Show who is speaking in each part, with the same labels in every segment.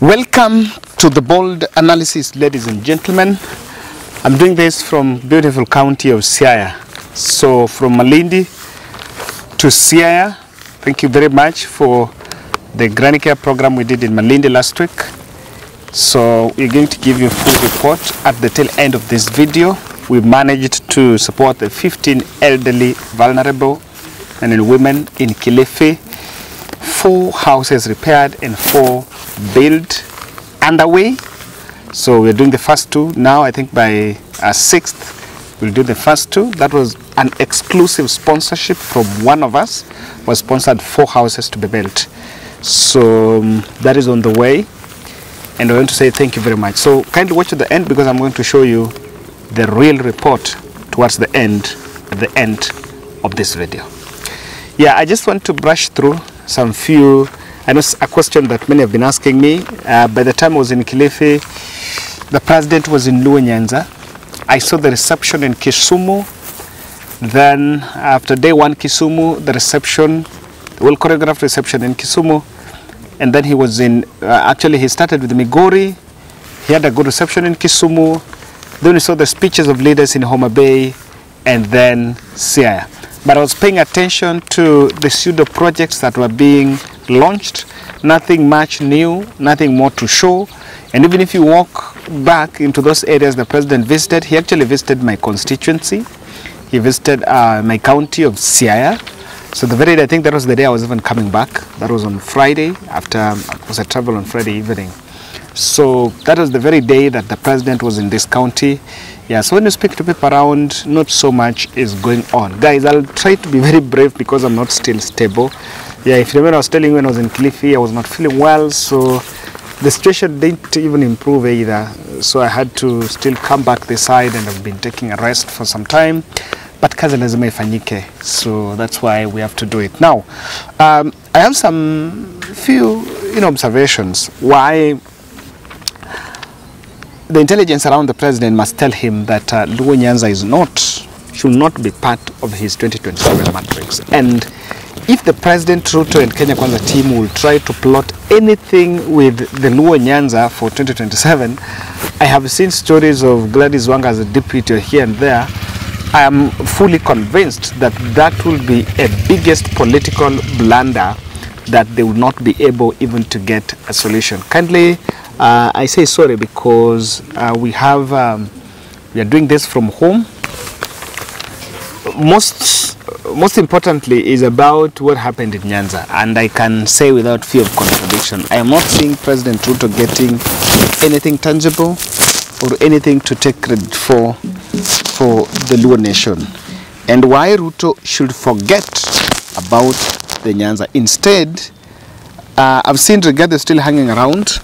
Speaker 1: Welcome to the bold analysis, ladies and gentlemen. I'm doing this from beautiful county of Siaya. So from Malindi to Siaya, thank you very much for the granny care program we did in Malindi last week. So we're going to give you a full report at the tail end of this video. We managed to support the 15 elderly, vulnerable men and women in Kilifi. 4 houses repaired and 4 built underway. So we're doing the first 2 now. I think by 6th we'll do the first 2. That was an exclusive sponsorship from one of us. Was sponsored 4 houses to be built. So that is on the way, and I want to say thank you very much. So kindly watch to the end, because I'm going to show you the real report towards the end of this video. Yeah, I just want to brush through some few. I know a question that many have been asking me. By the time I was in Kilifi, the president was in Nyanza. I saw the reception in Kisumu. Then after day 1 Kisumu, the reception, the well choreographed reception in Kisumu. And then he was in, actually he started with Migori. He had a good reception in Kisumu. Then we saw the speeches of leaders in Homa Bay and then Siaya. But I was paying attention to the pseudo projects that were being launched. Nothing much new, nothing more to show. And even if you walk back into those areas the president visited, he actually visited my constituency. He visited my county of Siaya. So the very day, I think that was the day I was even coming back. That was on Friday, after I was at travel on Friday evening. So that was the very day that the president was in this county. Yeah, so when you speak to people around, not so much is going on. Guys, I'll try to be very brave because I'm not still stable. Yeah, if you remember, I was telling you when I was in Kilifi, I was not feeling well, so the situation didn't even improve either. So I had to still come back this side, and I've been taking a rest for some time. But kazi lazima ifanyike, so that's why we have to do it. Now, I have some few observations why the intelligence around the president must tell him that Nyanza should not be part of his 2027 matrix. And if the President Ruto and Kenya Kwanza team will try to plot anything with the Nyanza for 2027, I have seen stories of Gladys Wanga as a deputy here and there. I am fully convinced that that will be a biggest political blunder, that they will not be able even to get a solution. Kindly, I say sorry because we are doing this from home. Most importantly is about what happened in Nyanza, and I can say without fear of contradiction, I am not seeing President Ruto getting anything tangible or anything to take credit for the Luo nation. And why Ruto should forget about the Nyanza. Instead, I've seen Regardless still hanging around.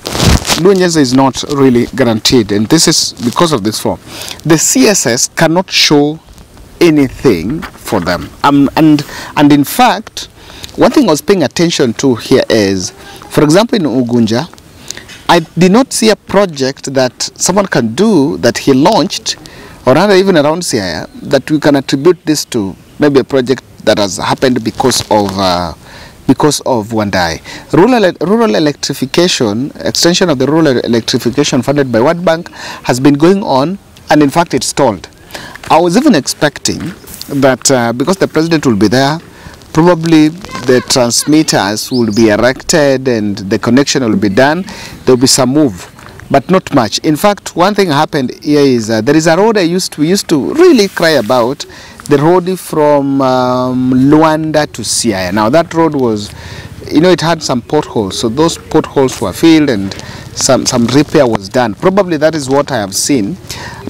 Speaker 1: Luo Nyanza is not really guaranteed, and this is because of this form. The CSS cannot show anything for them. And in fact, one thing I was paying attention to here is, for example, in Ugunja, I did not see a project that someone can do that he launched, or rather even around Siaya, that we can attribute this to maybe a project that has happened because of Wandai. Rural electrification, extension of the rural electrification funded by World Bank has been going on, and in fact it's stalled. I was even expecting that because the president will be there, probably the transmitters will be erected and the connection will be done. There will be some move, but not much. In fact, one thing happened here is there is a road we used to really cry about, the road from Luanda to Siaya. Now that road was, it had some potholes, so those potholes were filled and some repair was done. Probably that is what I have seen,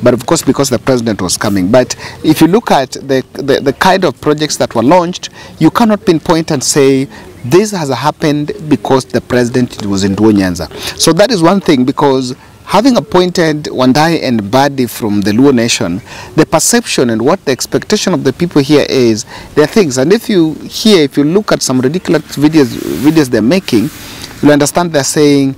Speaker 1: but of course because the president was coming. But if you look at the kind of projects that were launched, you cannot pinpoint and say this has happened because the president was in Nyanza. So that is one thing, because having appointed Wandai and Badi from the Luo nation, the perception and what the expectation of the people here is, there are things. And if you look at some ridiculous videos they're making, you'll understand they're saying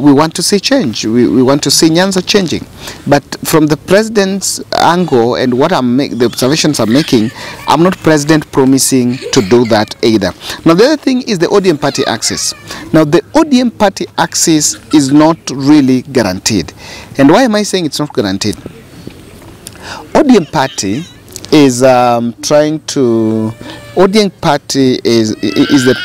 Speaker 1: we want to see change. We want to see Nyanza changing. But from the president's angle and what the observations I'm making, I'm not president promising to do that either. Now the other thing is the ODM party axis. Now the ODM party axis is not really guaranteed. And why am I saying it's not guaranteed? ODM party is trying to, ODM party is the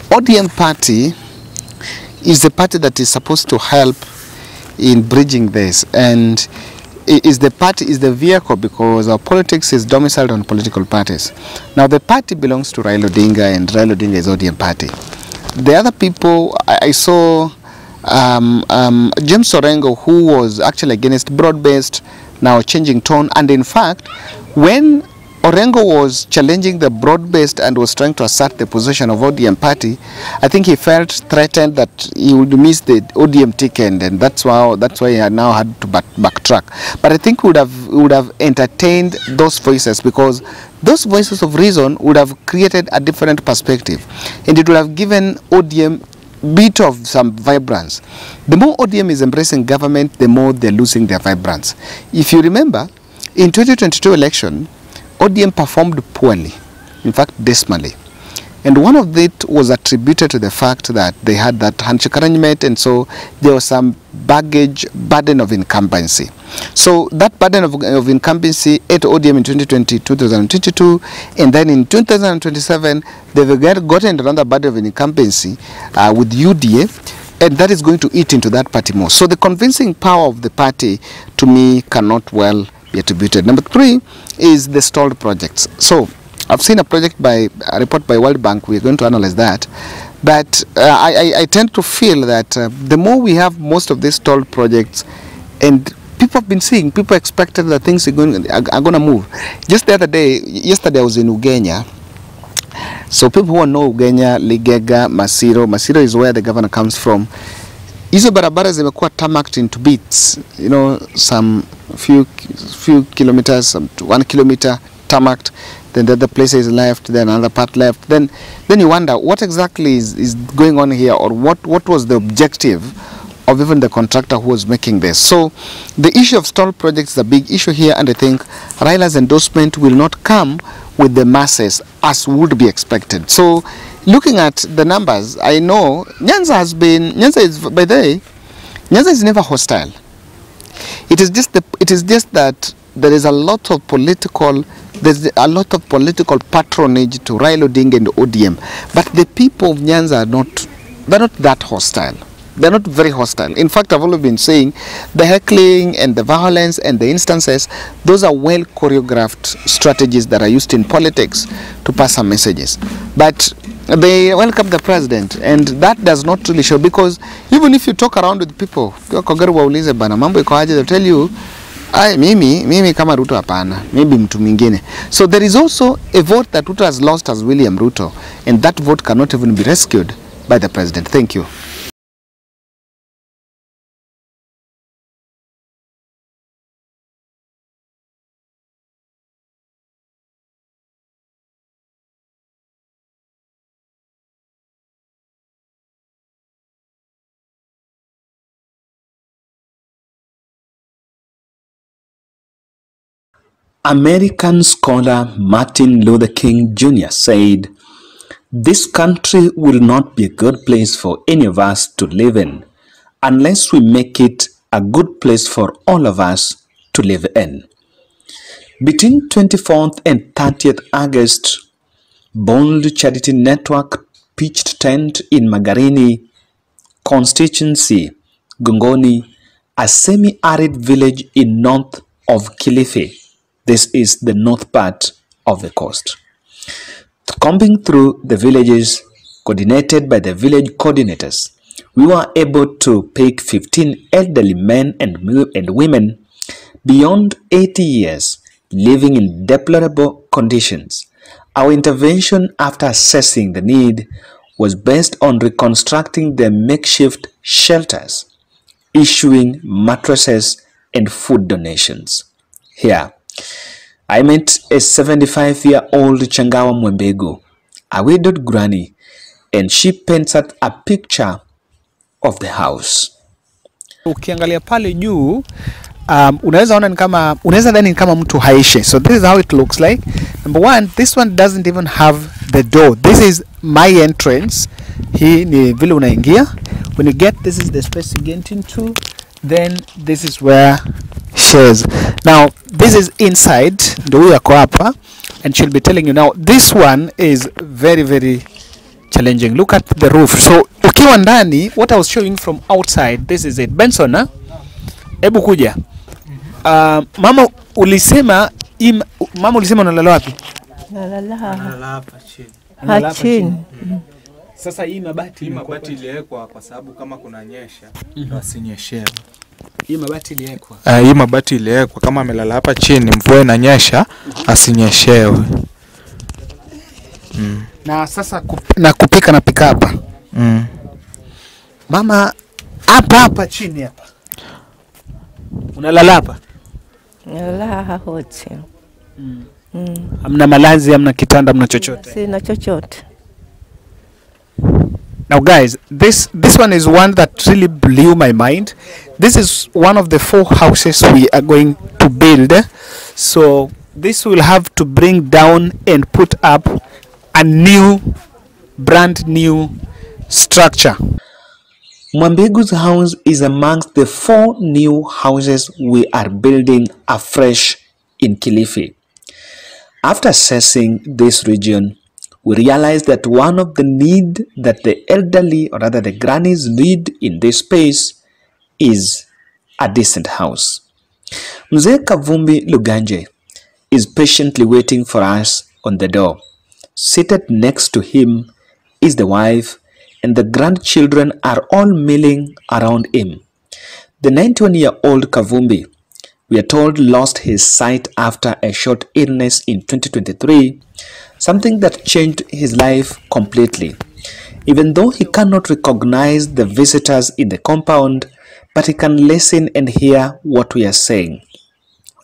Speaker 1: ODM party is the party that is supposed to help in bridging this, and is the vehicle, because our politics is domiciled on political parties. Now the party belongs to Raila Odinga, and Raila Odinga is ODM party. The other people, I saw James Orengo, who was actually against broad-based, now changing tone, and in fact when Orengo was challenging the broad-based and was trying to assert the position of ODM party, I think he felt threatened that he would miss the ODM ticket, and that's why he had now had to backtrack. But I think we would have entertained those voices, because those voices of reason would have created a different perspective, and it would have given ODM bit of some vibrance. The more ODM is embracing government, the more they're losing their vibrance. If you remember, in 2022 election, ODM performed poorly, in fact dismally, and one of it was attributed to the fact that they had that handshake arrangement, and so there was some burden of incumbency. So that burden of incumbency ate ODM in 2022, and then in 2027 they've gotten another burden of incumbency with UDA, and that is going to eat into that party more. So the convincing power of the party, to me, cannot well be attributed. Number 3 is the stalled projects. So I've seen a report by World Bank. We're going to analyze that, but I tend to feel that the more we have most of these stalled projects, and people have been seeing, people expected that things are going to move. Just the other day, yesterday I was in Ugenya. So people who know Ugenya, Ligega, Masiro is where the governor comes from. Hizo barabara zimekuwa tarmacked into bits, you know, some few kilometers, some 1 kilometer tarmacked, then the other place is left, then another part left. Then you wonder what exactly is going on here, or what was the objective of even the contractor who was making this. So the issue of stalled projects is a big issue here, and I think Raila's endorsement will not come with the masses as would be expected. So looking at the numbers, I know Nyanza is never hostile. It is just that there is a lot of political patronage to Raila Odinga and ODM, but the people of Nyanza they're not that hostile. They're not very hostile. In fact, I've always been saying the heckling and the violence and the instances, those are well choreographed strategies that are used in politics to pass some messages. But they welcome the president, and that does not really show, because even if you talk around with people, they'll tell you, mimi kama Ruto hapana, maybe mtu mwingine. So there is also a vote that Ruto has lost as William Ruto, and that vote cannot even be rescued by the president. Thank you.
Speaker 2: American scholar Martin Luther King Jr. said, "This country will not be a good place for any of us to live in unless we make it a good place for all of us to live in." Between 24th and 30th August, Bold Charity Network pitched tent in Magarini constituency, Gongoni, a semi-arid village in north of Kilifi. This is the north part of the coast. Combing through the villages coordinated by the village coordinators, we were able to pick 15 elderly men and women beyond 80 years living in deplorable conditions. Our intervention, after assessing the need, was based on reconstructing the makeshift shelters, issuing mattresses and food donations. Here, I met a 75-year-old Changawa Mwembegu, a widowed granny, and she paints out a picture of the house.
Speaker 1: Ukiangalia pale juu, unaweza ona ni kama, unaweza dhani ni kama mtu haishi. So this is how it looks like. Number one, this one doesn't even have the door. This is my entrance. Hii ni vile unaingia. When you get, this is the space you get into. Then this is where she is. Now this is inside. Ndio huyu yako hapa, and she'll be telling you now. This one is very, very challenging. Look at the roof. So ukiwa ndani, what I was showing from outside, this is it. Benson, hebu kuja. Mama ulisema unalala wapi?
Speaker 3: Nalala
Speaker 4: hapa chini.
Speaker 3: chini.
Speaker 1: Sasa hii mabati
Speaker 4: iliwekwa kwa sababu kama kuna nyesha wasinyeshewe.
Speaker 1: Hii mabati iliwekwa.
Speaker 4: Hii mabati iliwekwa kama amelala hapa chini, mvua inanyesha asinyeshewe.
Speaker 1: Na sasa kupika na pika hapa. Mama hapa chini hapa. Unalala hapa?
Speaker 3: Nalala hapo chini.
Speaker 1: Hamna malazi, hamna kitanda, hamna chochote.
Speaker 3: Sina chochote.
Speaker 1: Now guys, this one is one that really blew my mind. This is one of the 4 houses we are going to build. So this will have to bring down and put up a brand new structure.
Speaker 2: Mwambegu's house is amongst the 4 new houses we are building afresh in Kilifi. After assessing this region, we realized that one of the need that the elderly, or rather the grannies, need in this space is a decent house. Mzee Kavumbi Luganje is patiently waiting for us on the door. Seated next to him is the wife, and the grandchildren are all milling around him. The 91-year-old Kavumbi, we are told, lost his sight after a short illness in 2023, something that changed his life completely. Even though he cannot recognize the visitors in the compound, but he can listen and hear what we are saying.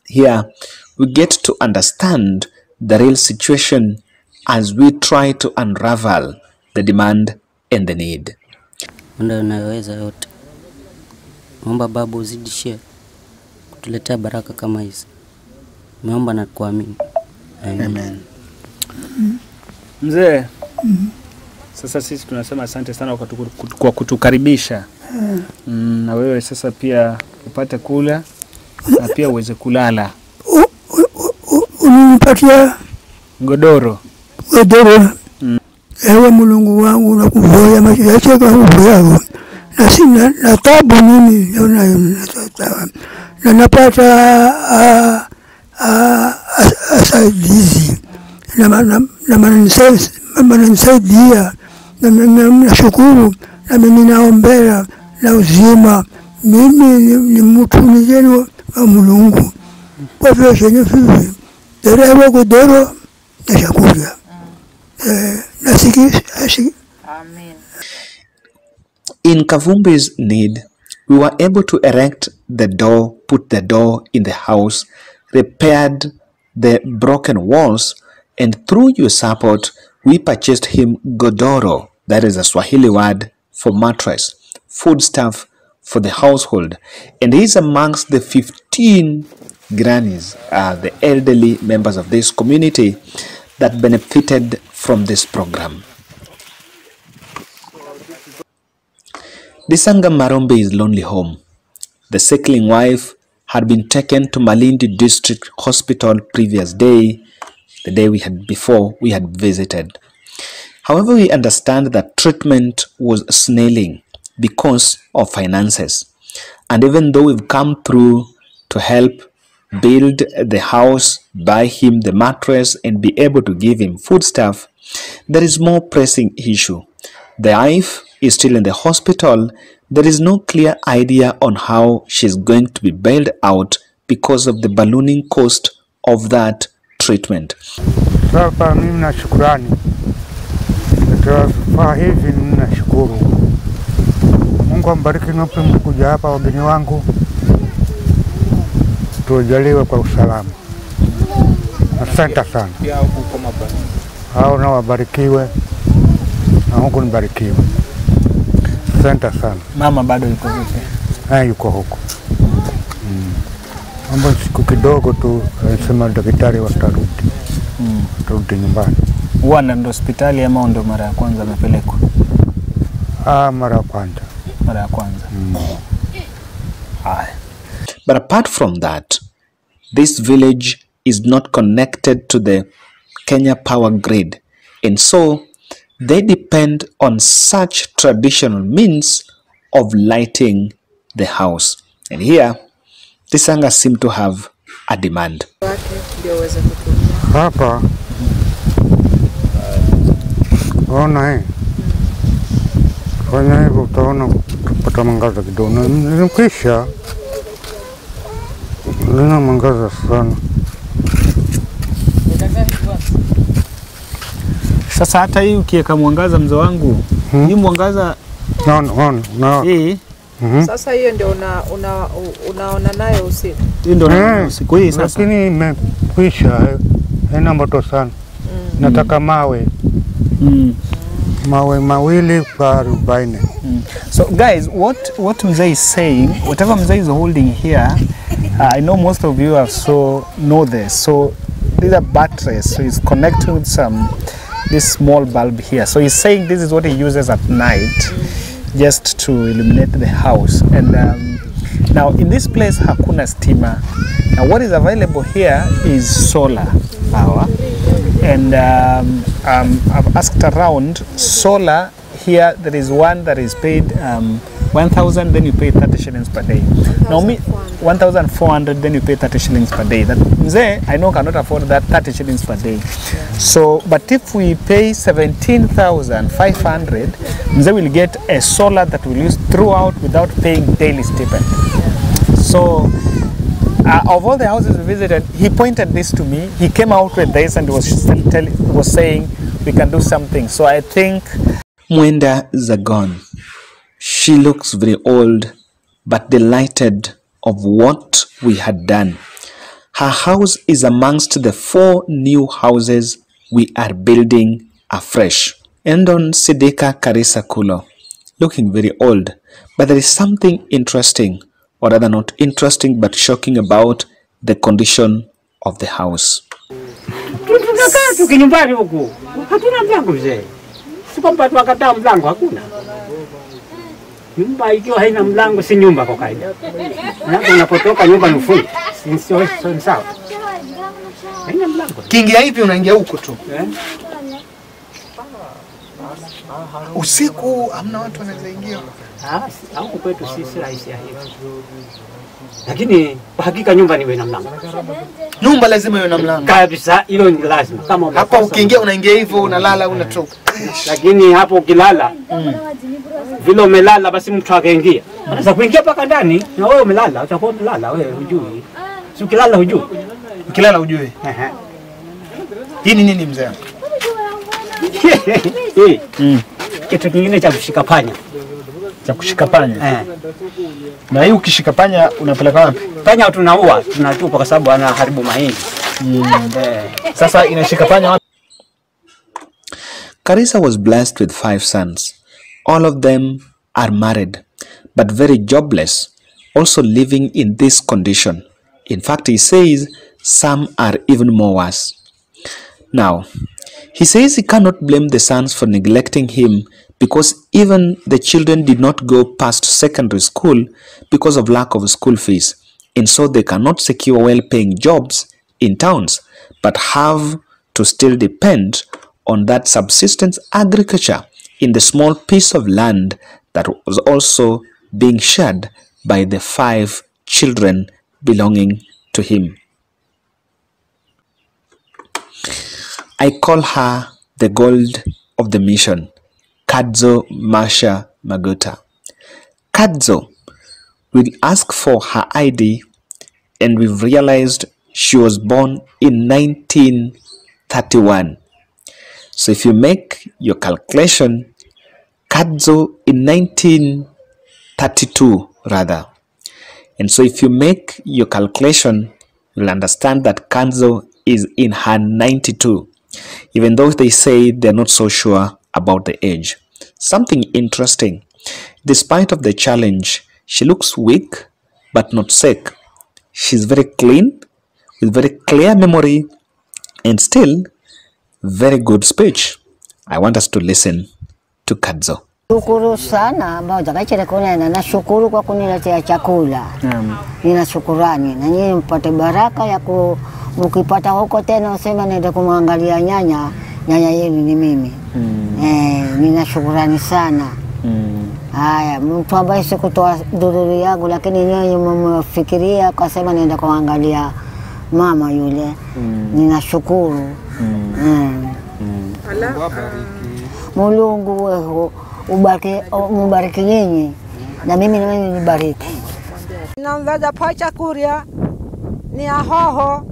Speaker 2: Here, we get to understand the real situation as we try to unravel the demand and the need.
Speaker 5: Ndio naweza yote. Naomba babu uzidishie kutuletea baraka kama hizi. Naomba na kuamini. Amen.
Speaker 1: Mzee, sasa sisi tunasema asante sana kwa kutukaribisha. Na wewe sasa pia upate kula na pia uweze kulala.
Speaker 6: Unipatia
Speaker 1: godoro.
Speaker 6: Ewe Mulungu wangu, nakuvoya maisha kwa nguvu yako. Na sina na tabu mimi na napata asaidizi na mananisaidia na nashukuru na mimi naombea na uzima. Mimi ni mtu mjeni wa Mulungu. Kwa hivyo shenye vivi dereva godoro na chakula.
Speaker 3: Amen.
Speaker 2: In Kavumbi's need, we were able to erect the door, put the door in the house, repaired the broken walls, and through your support, we purchased him godoro, that is a Swahili word for mattress, foodstuff for the household, and he is amongst the 15 grannies, the elderly members of this community that benefited from this program. Disanga Marombe is lonely home. The sickling wife had been taken to Malindi District Hospital previous day, the day before we had visited. However, we understand that treatment was snailing because of finances. And even though we've come through to help build the house, buy him the mattress, and be able to give him foodstuff, there is more pressing issue. The wife is still in the hospital. There is no clear idea on how she's going to be bailed out because of the ballooning cost of that treatment.
Speaker 6: Sasa mimi na shukrani
Speaker 7: Sasa hivi ninashukuru Mungu ambariki napo mkuja hapa wageni wangu, tujaliwe kwa usalama. Asante sana. Hao na wabarikiwe na huku nibarikiwe. Asante sana.
Speaker 1: Mama bado yuko vipi?
Speaker 7: Yuko huko. Mambo siku kidogo tu sema daktari watarudi. Tarudi nyumbani.
Speaker 1: Huwa ndo hospitali ama ndo mara ya kwanza amepelekwa?
Speaker 7: Mara ya kwanza.
Speaker 1: Mara ya kwanza.
Speaker 2: But apart from that, this village is not connected to the Kenya power grid, and so they depend on such traditional means of lighting the house. And here, this anga seem to have a demand.
Speaker 7: Hapa ona fanya hivyo utaona kupata mwangaza kidogo. Nikisha lina mwangaza sana.
Speaker 1: Sasa hata hii ukiweka mwangaza mzee wangu, hii mwangaza
Speaker 7: no.
Speaker 3: Sasa hiyo ndio unaona nayo usiku.
Speaker 1: Hii ndio usiku hii sasa.
Speaker 7: Lakini imekwisha haina moto sana. Nataka mawe. Mawe mawili kwa 40.
Speaker 1: So guys, what Mzee is saying, whatever Mzee is holding here, I know most of you have know this. So these are batteries. So he's connecting with this small bulb here. So he's saying this is what he uses at night, just to illuminate the house. And now in this place hakuna stima. Now what is available here is solar power. And I've asked around solar here. There is one that is paid 1,000, then you pay 30 shillings per day. Now me 1,400, then you pay 30 shillings per day. That Mzee, I know, cannot afford that 30 shillings per day. So, but if we pay 17,500, Mzee will get a solar that will use throughout without paying daily stipend. So, of all the houses we visited, he pointed this to me. He came out with this and was saying we can do something. So I think
Speaker 2: Mwenda Zagon. She looks very old, but delighted of what we had done. Her house is amongst the 4 new houses we are building afresh. And on Sideka Karisa Kulo, looking very old, but there is something interesting, or rather not interesting but shocking, about the condition of the house.
Speaker 8: Tunakaa tukinyumbani huku. Hatuna mlango mzee. Si kwamba tuwakataa mlango, hakuna. Nyumba ikiwa haina mlango si nyumba kwa kaida. Na unapotoka nyumba ni ufunge. Sio sawa. Haina mlango.
Speaker 1: Kiingia hivi unaingia huko tu. Usiku hamna watu wanaweza ingia.
Speaker 8: Huko kwetu sisi rahisi ya hivyo. Lakini kwa hakika nyumba niwe na mlango.
Speaker 1: Nyumba lazima iwe na mlango.
Speaker 8: Kabisa, hilo ni lazima. Kama
Speaker 1: hapo ukiingia unaingia hivyo, unalala unatoka.
Speaker 8: Lakini hapo ukilala, vile umelala basi mtu akaingia. Anaweza kuingia paka ndani na wewe umelala, utakuwa umelala wewe hujui. Si ukilala hujui.
Speaker 1: Ukilala hujui. Hii ni nini mzee?
Speaker 8: Kitu kingine cha kushika panya.
Speaker 1: Cha kushika panya. Na hii ukishika panya unapeleka wapi?
Speaker 8: Panya tunaua, tunatupa kwa sababu anaharibu mahindi.
Speaker 1: Sasa inashika panya wapi?
Speaker 2: Karisa was blessed with 5 sons. All of them are married, but very jobless, also living in this condition. In fact, he says some are even more worse. Now, he says he cannot blame the sons for neglecting him, because even the children did not go past secondary school because of lack of school fees, and so they cannot secure well-paying jobs in towns, but have to still depend on that subsistence agriculture in the small piece of land that was also being shared by the 5 children belonging to him. I call her the gold of the mission, Kadzo Masha Magota. Kadzo will ask for her ID, and we've realized she was born in 1931. So if you make your calculation, Kadzo in 1932 rather. And so if you make your calculation, you'll understand that Kadzo is in her 92, even though they say they're not so sure about the age. Something interesting, despite of the challenge, she looks weak but not sick. She's very clean, with very clear memory, and still very good speech. I want us to listen to Kadzo.
Speaker 9: Shukuru sana moja kachele kunena, nashukuru kwa kuniletea chakula. Nina shukurani na nyinyi mpate baraka ya mkipata huko tena useme nende kumwangalia nyanya yenu ni mimi. Nina shukurani sana. Haya, mtu ambaye sikutoa dururi yangu lakini nyinyi mmefikiria kwa sema nenda kumwangalia mama yule. Ninashukuru. Mulungu wewe mubariki nyinyi na mimi na mimi nibariki.
Speaker 3: Namveza pa chakuria ni ahoho.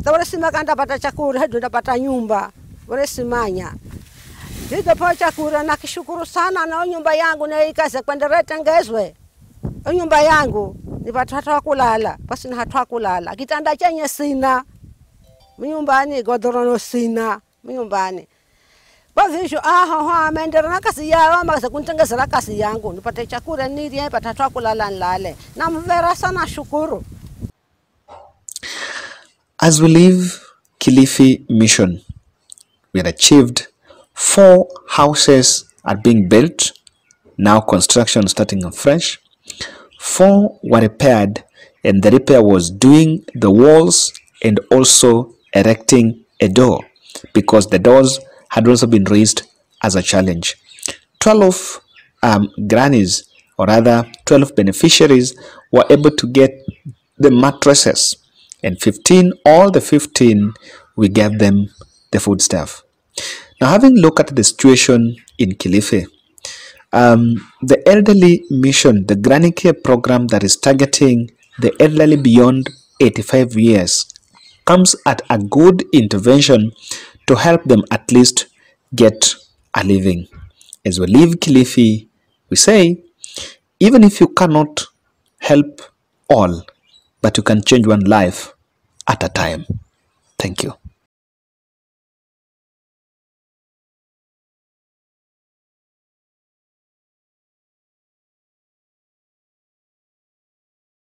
Speaker 3: Tawala simaka ndapata chakula hadi ndapata nyumba. Wale simanya. Ndio pa chakula na kishukuru sana na nyumba yangu na ikaze kuendelea tengezwe. Nyumba yangu nipata hata kulala, basi na hata kulala. Kitanda chenye sina. Nyumbani godoro sina. Nyumbani. Bavisho amendera na kasi yao makaza kuntengezera kasi yangu nipate chakula nilie patatu kulala nilale namvera sana shukuru.
Speaker 2: As we leave Kilifi mission, we had achieved 4 houses are being built, now construction starting afresh. 4 were repaired, and the repair was doing the walls and also erecting a door, because the doors had also been raised as a challenge. 12 grannies, or rather 12 beneficiaries, were able to get the mattresses, and 15, all the 15, we gave them the foodstuff. Now, having looked at the situation in Kilifi, the elderly mission, the granny care program that is targeting the elderly beyond 85 years, comes at a good intervention to help them at least get a living. As we leave Kilifi, we say, even if you cannot help all, but you can change one life at a time. Thank you.